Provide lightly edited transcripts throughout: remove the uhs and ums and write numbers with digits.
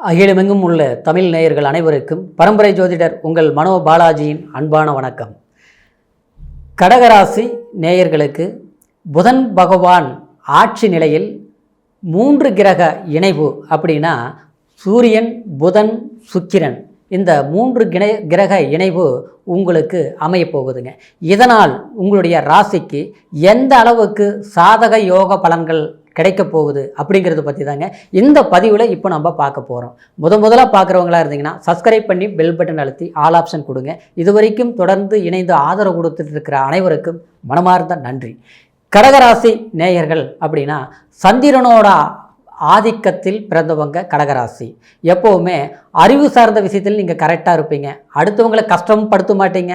அகிலமெங்கும் உள்ள தமிழ் நேயர்கள் அனைவருக்கும் பரம்பரை ஜோதிடர் உங்கள் மனோ பாலாஜியின் அன்பான வணக்கம். கடகராசி நேயர்களுக்கு புதன் பகவான் ஆட்சி நிலையில் 3 கிரக இணைவு அப்படின்னா சூரியன், புதன், சுக்கிரன், இந்த 3 கிரக இணைவு உங்களுக்கு அமையப்போகுதுங்க. இதனால் உங்களுடைய ராசிக்கு எந்த அளவுக்கு சாதக யோக பலன்கள் கிடைக்க போகுது அப்படிங்கிறத பற்றி தாங்க இந்த பதிவில் இப்போ நம்ம பார்க்க போகிறோம். முதலாக பார்க்குறவங்களா இருந்தீங்கன்னா சப்ஸ்கிரைப் பண்ணி பெல் பட்டன் அழுத்தி ஆல் ஆப்ஷன் கொடுங்க. இது வரைக்கும் தொடர்ந்து இணைந்து ஆதரவு கொடுத்துட்டு இருக்கிற அனைவருக்கும் மனமார்ந்த நன்றி. கடகராசி நேயர்கள் அப்படின்னா சந்திரனோட ஆதிக்கத்தில் பிறந்தவங்க கடகராசி. எப்போவுமே அறிவு சார்ந்த விஷயத்தில் நீங்கள் கரெக்டாக இருப்பீங்க. அடுத்தவங்களை கஷ்டப்படுத்த மாட்டீங்க.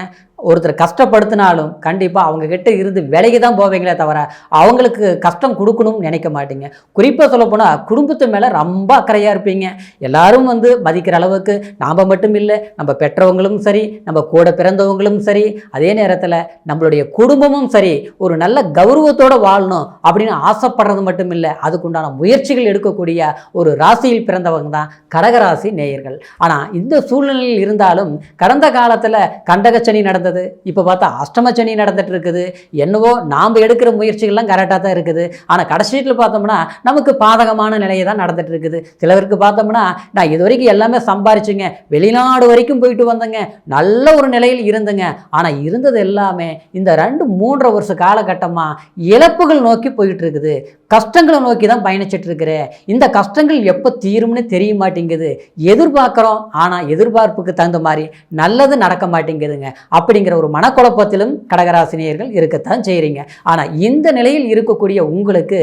ஒருத்தர் கஷ்டப்படுத்தினாலும் கண்டிப்பாக அவங்கக்கிட்ட இருந்து விலைக்கு தான் போவீங்களே தவிர அவங்களுக்கு கஷ்டம் கொடுக்கணும்னு நினைக்க மாட்டீங்க. குறிப்பாக சொல்லப்போனால் குடும்பத்து மேலே ரொம்ப அக்கறையாக இருப்பீங்க. எல்லாரும் மதிக்கிற அளவுக்கு நாம் மட்டும் இல்லை, நம்ம பெற்றவங்களும் சரி, நம்ம கூட பிறந்தவங்களும் சரி, அதே நேரத்தில் நம்மளுடைய குடும்பமும் சரி ஒரு நல்ல கௌரவத்தோடு வாழணும் அப்படின்னு ஆசைப்படுறது மட்டும் இல்லை, அதுக்குண்டான முயற்சிகள் எடுக்கக்கூடிய ஒரு ராசியில் பிறந்தவங்க தான் கடகராசி நேயர்கள். ஆனால் இந்த சூழ்நிலையில் இருந்தாலும் கடந்த காலத்தில் கண்டகச்சனி நடந்தது, இப்போ பார்த்தா அஷ்டமச்சனி நடந்துட்டு இருக்குது. என்னவோ நாம் எடுக்கிற முயற்சிகள்லாம் கரெக்டாக தான் இருக்குது. ஆனால் கடைசியில் பார்த்தோம்னா நமக்கு பாதகமான நிலையை தான் நடந்துட்டு இருக்குது. சிலருக்கு பார்த்தோம்னா நான் இது வரைக்கும் எல்லாமே சம்பாரிச்சுங்க, வெளிநாடு வரைக்கும் போயிட்டு வந்தேங்க, நல்ல ஒரு நிலையில் இருந்துங்க, ஆனால் இருந்தது எல்லாமே இந்த 2-3 வருஷ காலகட்டமாக இழப்புகள் நோக்கி போயிட்டு இருக்குது. கஷ்டங்களை நோக்கி தான் பயணிச்சுட்டு இருக்கிறேன். இந்த கஷ்டங்கள் எப்போ தீரும்னு தெரிய மாட்டேங்குது. எதிர்பார்க்குறோம், ஆனால் எதிர்பார்ப்புக்கு தகுந்த மாதிரி நல்லது நடக்க மாட்டேங்குதுங்க. அப்படிங்கிற ஒரு மனக்குழப்பத்திலும் கடகராசினியர்கள் இருக்கத்தான் செய்கிறீங்க. ஆனால் இந்த நிலையில் இருக்கக்கூடிய உங்களுக்கு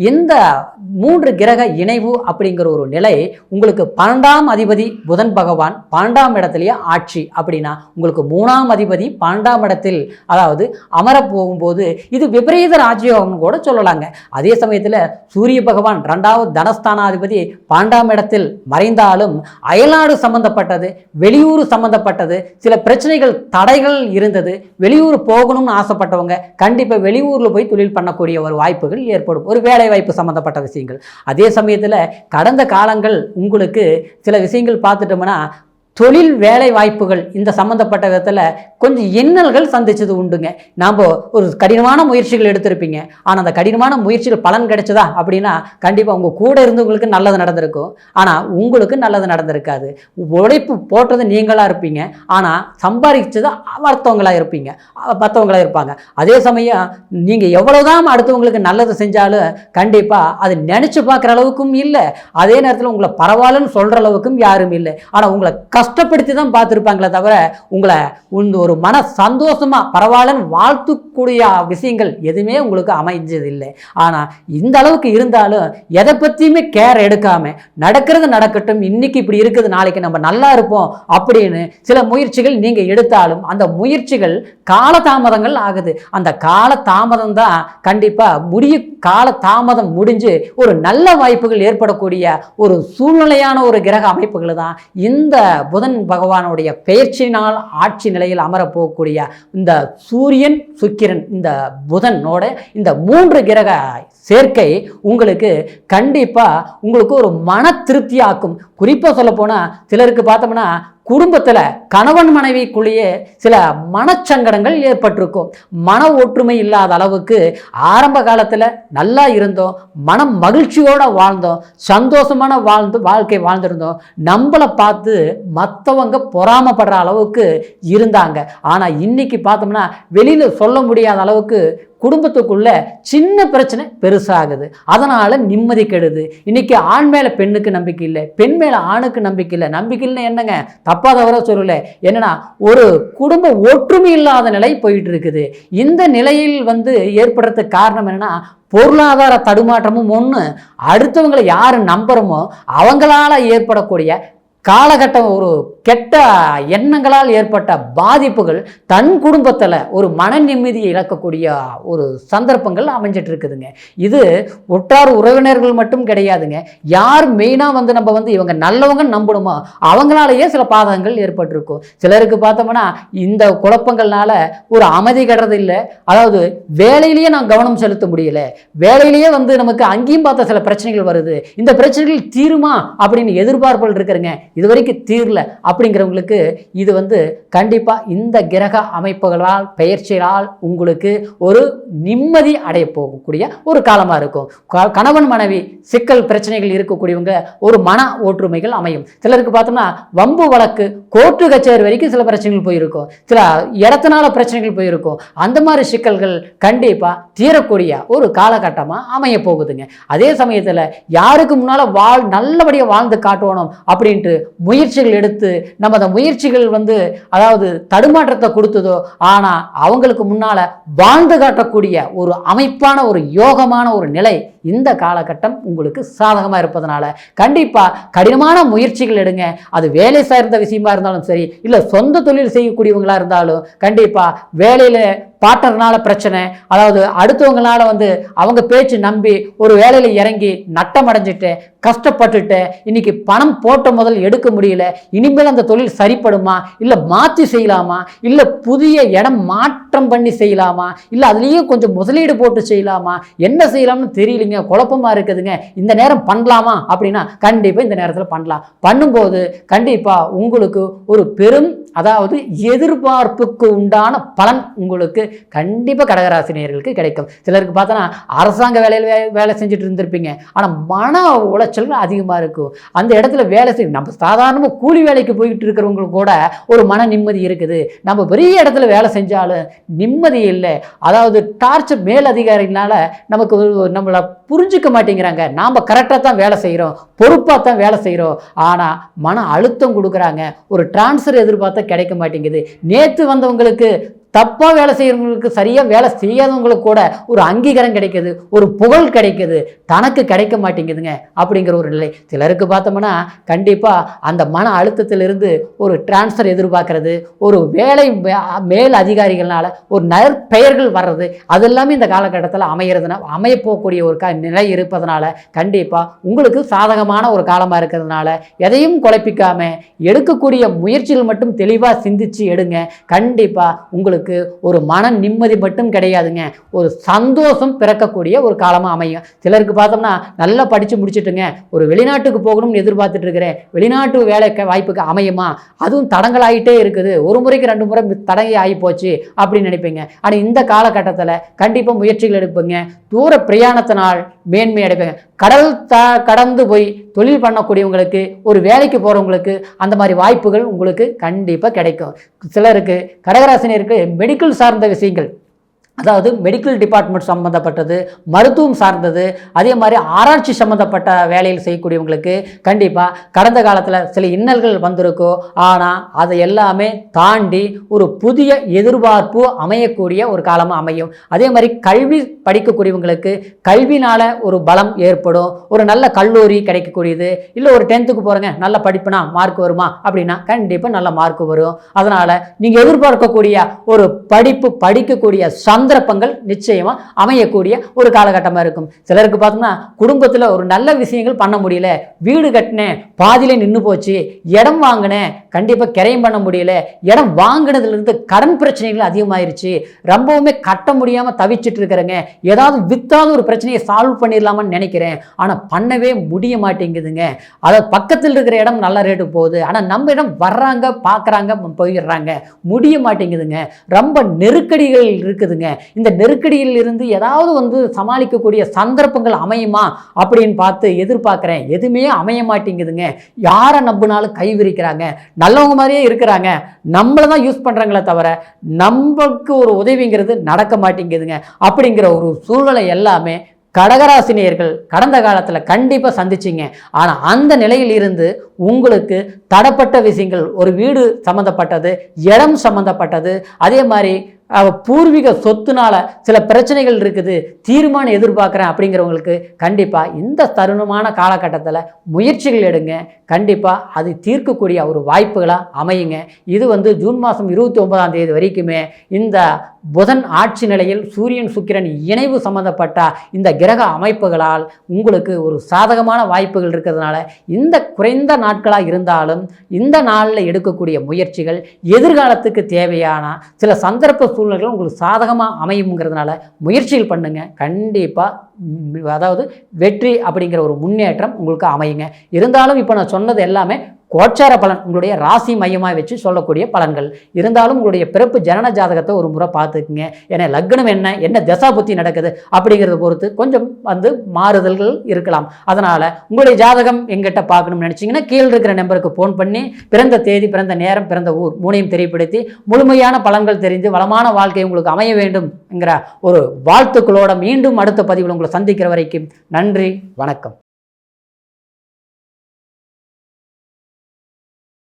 இந்த 3 கிரக இணைவு அப்படிங்கிற ஒரு நிலை உங்களுக்கு 12ஆம் அதிபதி புதன் பகவான் 12ஆம் இடத்துலையே ஆட்சி அப்படின்னா உங்களுக்கு 3ஆம் அதிபதி 12ஆம் இடத்தில் அதாவது அமர போகும்போது இது விபரீத ராஜயோகம் கூட சொல்லலாங்க. அதே சமயத்தில் சூரிய பகவான் 2வது தனஸ்தானாதிபதி 12ஆம் இடத்தில் மறைந்தாலும் அயல்நாடு சம்பந்தப்பட்டது, வெளியூர் சம்பந்தப்பட்டது, சில பிரச்சனைகள் தடைகள் இருந்தது. வெளியூர் போகணும்னு ஆசைப்பட்டவங்க கண்டிப்பாக வெளியூரில் போய் தொழில் பண்ணக்கூடிய ஒரு வாய்ப்புகள் ஏற்படும், ஒரு வேலை வாய்ப்பு சம்பந்தப்பட்ட விஷயங்கள். அதே சமயத்தில் கடந்த காலங்கள் உங்களுக்கு சில விஷயங்கள் பார்த்துட்டோம்னா தொழில் வேலை வாய்ப்புகள் இந்த சம்மந்தப்பட்ட விதத்தில் கொஞ்சம் இன்னல்கள் சந்திச்சது உண்டுங்க. நாம் ஒரு கடினமான முயற்சிகள் எடுத்திருப்பீங்க, ஆனால் அந்த கடினமான முயற்சிகள் பலன் கிடைச்சதா அப்படின்னா கண்டிப்பாக உங்கள் கூட இருந்தவங்களுக்கு நல்லது நடந்திருக்கும், ஆனால் உங்களுக்கு நல்லது நடந்திருக்காது. உழைப்பு போட்டது நீங்களாக இருப்பீங்க, ஆனால் சம்பாதிச்சது மற்றவங்களாக இருப்பாங்க. அதே சமயம் நீங்கள் எவ்வளோதான் அடுத்தவங்களுக்கு நல்லது செஞ்சாலும் கண்டிப்பாக அது நினச்சி பார்க்குற அளவுக்கும் இல்லை, அதே நேரத்தில் உங்களை பரவாயில்லன்னு சொல்கிற அளவுக்கும் யாரும் இல்லை. ஆனால் உங்களை கஷ்டப்படுத்தி தான் பார்த்துருப்பாங்களே தவிர உங்களை ஒரு மன சந்தோஷமா பரவாயில்லன்னு வாழ்த்துக்கூடிய விஷயங்கள் எதுவுமே உங்களுக்கு அமைஞ்சது இல்லை. ஆனால் இந்த அளவுக்கு இருந்தாலும் எதை பற்றியுமே கேர் எடுக்காம நடக்கிறது நடக்கட்டும், இன்னைக்கு இப்படி இருக்குது, நாளைக்கு நம்ம நல்லா இருப்போம் அப்படின்னு சில முயற்சிகள் நீங்கள் எடுத்தாலும் அந்த முயற்சிகள் காலதாமதங்கள் ஆகுது. அந்த காலதாமதம் தான் கண்டிப்பாக காலதாமதம் முடிஞ்சு ஒரு நல்ல வாய்ப்புகள் ஏற்படக்கூடிய ஒரு சூழ்நிலையான ஒரு கிரக அமைப்புகள் தான் இந்த புதன் பகவானுடைய பெயர்ச்சியினால் ஆட்சி நிலையில் அமரப் போகக்கூடிய இந்த சூரியன், சுக்கிரன், இந்த புதனோட இந்த 3 கிரக சேர்க்கை உங்களுக்கு கண்டிப்பாக உங்களுக்கு ஒரு மன திருப்தியாக்கும். குறிப்பாக சொல்ல போனால் சிலருக்கு பார்த்தோம்னா குடும்பத்தில் கணவன் மனைவிக்குள்ளேயே சில மனச்சங்கடங்கள் ஏற்பட்டிருக்கும். மன ஒற்றுமை இல்லாத அளவுக்கு ஆரம்ப காலத்தில் நல்லா இருந்தோம், மன மகிழ்ச்சியோடு வாழ்ந்தோம், சந்தோஷமான வாழ்க்கை வாழ்ந்திருந்தோம், நம்மளை பார்த்து மற்றவங்க பொறாமப்படுற அளவுக்கு இருந்தாங்க. ஆனால் இன்னைக்கு பார்த்தோம்னா வெளியில் சொல்ல முடியாத அளவுக்கு குடும்பத்துக்குள்ள சின்ன பிரச்சனை பெருசாகுது. அதனால நிம்மதி கெடுது. இன்னைக்கு ஆண் மேல பெண்ணுக்கு நம்பிக்கை இல்லை, பெண் மேல ஆணுக்கு நம்பிக்கை இல்லை. நம்பிக்கைன்னு என்னங்க தப்பா தவற சொல்லல, என்னன்னா ஒரு குடும்ப ஒற்றுமை இல்லாத நிலை போயிட்டு இருக்குது. இந்த நிலையில் ஏற்படுறதுக்கு காரணம் என்னன்னா பொருளாதார தடுமாற்றமும் ஒன்று, அடுத்தவங்களை யாரு நம்புறோமோ அவங்களால ஏற்படக்கூடிய காலகட்டம் ஒரு கெட்ட எண்ணங்களால் ஏற்பட்ட பாதிப்புகள் தன் குடும்பத்தில் ஒரு மன நிம்மதியை இழக்கக்கூடிய ஒரு சந்தர்ப்பங்கள் அமைஞ்சிட்டு இருக்குதுங்க. இது உற்றார் உறவினர்கள் மட்டும் கிடையாதுங்க. யார் மெயினாக நம்ம இவங்க நல்லவங்க நம்பணுமோ அவங்களாலேயே சில பாதகங்கள் ஏற்பட்டிருக்கும். சிலருக்கு பார்த்தோம்னா இந்த குழப்பங்கள்னால ஒரு அமைதி கட்டுறது இல்லை, அதாவது வேலையிலேயே நான் கவனம் செலுத்த முடியல, வேலையிலேயே நமக்கு அங்கேயும் பார்த்த சில பிரச்சனைகள் வருது, இந்த பிரச்சனைகள் தீருமா அப்படின்னு எதிர்பார்ப்புகள் இருக்கிறங்க, இது வரைக்கும் தீரல அப்படிங்கிறவங்களுக்கு இது கண்டிப்பாக இந்த கிரக அமைப்புகளால் பெயர்ச்சியால் உங்களுக்கு ஒரு நிம்மதி அடைய போகக்கூடிய ஒரு காலமாக இருக்கும். கணவன் மனைவி சிக்கல் பிரச்சனைகள் இருக்கக்கூடியவங்க ஒரு மன ஒற்றுமைகள் அமையும். சிலருக்கு பார்த்தோம்னா வம்பு வழக்கு கோர்ட்டு கச்சேரி வரைக்கும் சில பிரச்சனைகள் போயிருக்கும், சில இடத்தினால பிரச்சனைகள் போயிருக்கும். அந்த மாதிரி சிக்கல்கள் கண்டிப்பாக தீரக்கூடிய ஒரு காலகட்டமாக அமைய போகுதுங்க. அதே சமயத்தில் யாருக்கு முன்னால் நல்லபடியாக வாழ்ந்து காட்டணும் அப்படின்ட்டு முயற்சிகள் எடுத்து நம்ம அந்த முயற்சிகள் அதாவது தடுமாற்றத்தை கொடுத்ததோ, ஆனால் அவங்களுக்கு முன்னால் வாழ்ந்து காட்டக்கூடிய ஒரு அமைப்பான ஒரு யோகமான ஒரு நிலை இந்த காலகட்டம் உங்களுக்கு சாதகமாக இருப்பதனால கண்டிப்பாக கடினமான முயற்சிகள் எடுங்க. அது வேலை சார்ந்த விஷயமா இருந்தாலும் சரி, இல்லை சொந்த தொழில் செய்யக்கூடியவங்களா இருந்தாலும் கண்டிப்பாக வேலையில் பார்ட்னர்னால பிரச்சனை, அதாவது அடுத்தவங்களால அவங்க பேச்சு நம்பி ஒரு வேலையில் இறங்கி நட்டம் அடைஞ்சிட்டு கஷ்டப்பட்டுட்டு இன்னைக்கு பணம் போட்ட முதல் எடுக்க முடியல, இனிமேல் அந்த தொழில் சரிப்படுமா, இல்லை மாற்றி செய்யலாமா, இல்லை புதிய இடம் மாற்றம் பண்ணி செய்யலாமா, இல்லை அதுலேயே கொஞ்சம் முதலீடு போட்டு செய்யலாமா, என்ன செய்யலாம்னு தெரியலைங்க, குழப்பமா இருக்குதுங்க, இந்த நேரம் பண்ணலாமா அப்படின்னா கண்டிப்பாக இந்த நேரத்தில் பண்ணலாம். பண்ணும்போது கண்டிப்பாக உங்களுக்கு ஒரு பெரும் அதாவது எதிர்பார்ப்புக்கு உண்டான பலன் உங்களுக்கு கண்டிப்பாக கடகராசினியர்களுக்கு கிடைக்கும். சிலருக்கு பார்த்தோன்னா அரசாங்க வேலையில் வேலை செஞ்சுட்டு இருந்திருப்பீங்க, ஆனால் மன உளைச்சல்கள் அதிகமாக இருக்கும். அந்த இடத்துல வேலை செய்ய நம்ம சாதாரணமாக கூலி வேலைக்கு போயிட்டு இருக்கிறவங்களுக்கு கூட ஒரு மன நிம்மதி இருக்குது. நம்ம பெரிய இடத்துல வேலை செஞ்சாலும் நிம்மதி இல்லை, அதாவது டார்ச்சர் மேல் அதிகாரினால நமக்கு நம்மளை புரிஞ்சுக்க மாட்டேங்கிறாங்க. நாம் கரெக்டாக தான் வேலை செய்கிறோம், பொறுப்பாக தான் வேலை செய்கிறோம், ஆனால் மன அழுத்தம் கொடுக்குறாங்க, ஒரு டிரான்ஸ்ஃபர் எதிர்பார்த்தா கிடைக்க மாட்டேங்குது. நேற்று வந்தவங்களுக்கு தப்பாக வேலை செய்கிறவங்களுக்கு சரியாக வேலை செய்யாதவங்களுக்கு கூட ஒரு அங்கீகாரம் கிடைக்குது, ஒரு புகழ் கிடைக்குது, தனக்கு கிடைக்க மாட்டேங்குதுங்க அப்படிங்கிற ஒரு நிலை. சிலருக்கு பார்த்தோம்னா கண்டிப்பாக அந்த மன அழுத்தத்திலிருந்து ஒரு டிரான்ஸ்ஃபர் எதிர்பார்க்கறது, ஒரு வேலை மேல் அதிகாரிகள்னால ஒரு நற்பெயர்கள் வர்றது, அது எல்லாமே இந்த காலகட்டத்தில் அமையப்போகக்கூடிய ஒரு நிலை இருப்பதனால கண்டிப்பாக உங்களுக்கு சாதகமான ஒரு காலமாக இருக்கிறதுனால எதையும் குழப்பிக்காம எடுக்கக்கூடிய முயற்சிகள் மட்டும் தெளிவாக சிந்திச்சு எடுங்க. கண்டிப்பாக உங்களுக்கு ஒரு மன நிம்மதி மட்டும் கிடையாதுங்க, ஒரு சந்தோஷம் பிறக்கக்கூடிய ஒரு காலமாக அமையும். சிலருக்கு பார்த்தோம்னா நல்லா படித்து முடிச்சுட்டுங்க ஒரு வெளிநாட்டுக்கு போகணும்னு எதிர்பார்த்துட்டு இருக்கிறேன், வெளிநாட்டு வேலை வாய்ப்புக்கு அமையுமா, அதுவும் தடங்களாகிட்டே இருக்குது, ஒரு முறைக்கு 2 முறை தடங்கி ஆகி போச்சு அப்படின்னு நினைப்பீங்க. ஆனால் இந்த காலகட்டத்தில் கண்டிப்பாக முயற்சிகள் எடுப்பீங்க, தூர பிரயாணத்தினால் மேன்மை அடைப்பீங்க. கடல் கடந்து போய் தொழில் பண்ணக்கூடியவங்களுக்கு, ஒரு வேலைக்கு போகிறவங்களுக்கு அந்த மாதிரி வாய்ப்புகள் உங்களுக்கு கண்டிப்பாக கிடைக்கும். சிலருக்கு கடகராசினியருக்கு மெடிக்கல் சார்ந்த விஷயங்கள், அதாவது மெடிக்கல் டிபார்ட்மெண்ட் சம்மந்தப்பட்டது, மருத்துவம் சார்ந்தது, அதே மாதிரி ஆராய்ச்சி சம்மந்தப்பட்ட வேலையில் செய்யக்கூடியவங்களுக்கு கண்டிப்பாக கடந்த காலத்தில் சில இன்னல்கள் வந்திருக்கோ, ஆனால் அதை எல்லாமே தாண்டி ஒரு புதிய எதிர்பார்ப்பு அமையக்கூடிய ஒரு காலமாக அமையும். அதே மாதிரி கல்வி படிக்கக்கூடியவங்களுக்கு கல்வினால் ஒரு பலம் ஏற்படும், ஒரு நல்ல கல்லூரி கிடைக்கக்கூடியது, இல்லை ஒரு 10th போகிறங்க நல்ல படிப்புனா மார்க் வருமா அப்படின்னா கண்டிப்பாக நல்ல மார்க் வரும். அதனால் நீங்கள் எதிர்பார்க்கக்கூடிய ஒரு படிக்கக்கூடிய சந்தர்ப்பங்கள் நிச்சயமா அமையக்கூடிய ஒரு காலகட்டமாக இருக்கும். சிலருக்கு பார்த்தோம்னா குடும்பத்தில் ஒரு நல்ல விஷயங்கள் பண்ண முடியல, வீடு கட்டினேன் பாதியிலே நின்று போச்சு, இடம் வாங்கினேன் கண்டிப்பாக கிரையம் பண்ண முடியல, இடம் வாங்கினதுலேருந்து கடன் பிரச்சனைகள் அதிகமாயிருச்சு, ரொம்பவுமே கட்ட முடியாமல் தவிச்சிட்டு இருக்கிறேங்க, ஏதாவது வித்தாவது ஒரு பிரச்சனையை சால்வ் பண்ணிடலாமான்னு நினைக்கிறேன், ஆனால் பண்ணவே முடிய மாட்டேங்குதுங்க. அதாவது பக்கத்தில் இருக்கிற இடம் நல்ல ரேட்டு போகுது, ஆனால் நம்ம இடம் வர்றாங்க பார்க்குறாங்க போயிடுறாங்க, முடிய மாட்டேங்குதுங்க, ரொம்ப நெருக்கடிகள் இருக்குதுங்க. இந்த நெருக்கடியில் இருந்து ஏதாவது சமாளிக்கக்கூடிய சந்தர்ப்பங்கள் அமையுமா அப்படின்னு பார்த்து எதிர்பார்க்குறேன், எதுவுமே அமைய மாட்டேங்குதுங்க. யாரை நம்பினாலும் கை விரிக்கிறாங்க, நல்லவங்க மாதிரியே இருக்கிறாங்க, நம்மளை தான் யூஸ் பண்ணுறாங்களே தவிர நம்மளுக்கு ஒரு உதவிங்கிறது நடக்க மாட்டேங்குதுங்க. அப்படிங்கிற ஒரு சூழ்நிலை எல்லாமே கடகராசினியர்கள் கடந்த காலத்தில் கண்டிப்பாக சந்திச்சிங்க. ஆனால் அந்த நிலையில் இருந்து உங்களுக்கு தடப்பட்ட விஷயங்கள், ஒரு வீடு சம்மந்தப்பட்டது, இடம் சம்மந்தப்பட்டது, அதே மாதிரி பூர்வீக சொத்துனால சில பிரச்சனைகள் இருக்குது, தீர்மானம் எதிர்பார்க்குறேன் அப்படிங்கிறவங்களுக்கு கண்டிப்பாக இந்த தருணமான காலகட்டத்தில் முயற்சிகள் எடுங்க. கண்டிப்பாக அது தீர்க்கக்கூடிய ஒரு வாய்ப்புகளாக அமையுங்க. இது ஜூன் மாதம் 29ஆம் தேதி வரைக்குமே இந்த புதன் ஆட்சி நிலையில் சூரியன் சுக்கிரன் இணைவு சம்பந்தப்பட்ட இந்த கிரக அமைப்புகளால் உங்களுக்கு ஒரு சாதகமான வாய்ப்புகள் இருக்கிறதுனால இந்த குறைந்த நாட்களாக இருந்தாலும் இந்த நாளில் எடுக்கக்கூடிய முயற்சிகள் எதிர்காலத்துக்கு தேவையான சில சந்தர்ப்ப சூழ்நிலைகள் உங்களுக்கு சாதகமாக அமையுங்கிறதுனால முயற்சிகள் பண்ணுங்க. கண்டிப்பாக அதாவது வெற்றி அப்படிங்கிற ஒரு முன்னேற்றம் உங்களுக்கு அமையுங்க. இருந்தாலும் இப்போ நான் சொன்னது எல்லாமே கோச்சார பலன், உங்களுடைய ராசி மையமாக வச்சு சொல்லக்கூடிய பலன்கள். இருந்தாலும் உங்களுடைய பிறப்பு ஜனன ஜாதகத்தை ஒரு முறை பார்த்துக்குங்க. ஏன்னா லக்னம் என்ன தசா புத்தி நடக்குது அப்படிங்கிறத பொறுத்து கொஞ்சம் மாறுதல்கள் இருக்கலாம். அதனால் உங்களுடைய ஜாதகம் எங்கிட்ட பார்க்கணும்னு நினச்சிங்கன்னா கீழே இருக்கிற நம்பருக்கு ஃபோன் பண்ணி பிறந்த தேதி, பிறந்த நேரம், பிறந்த ஊர் மூணையும் தெரியப்படுத்தி முழுமையான பலன்கள் தெரிந்து வளமான வாழ்க்கை உங்களுக்கு அமைய வேண்டும்ங்கிற ஒரு வாழ்த்துக்களோட மீண்டும் அடுத்த பதிவில் உங்களை சந்திக்கிற வரைக்கும் நன்றி, வணக்கம்.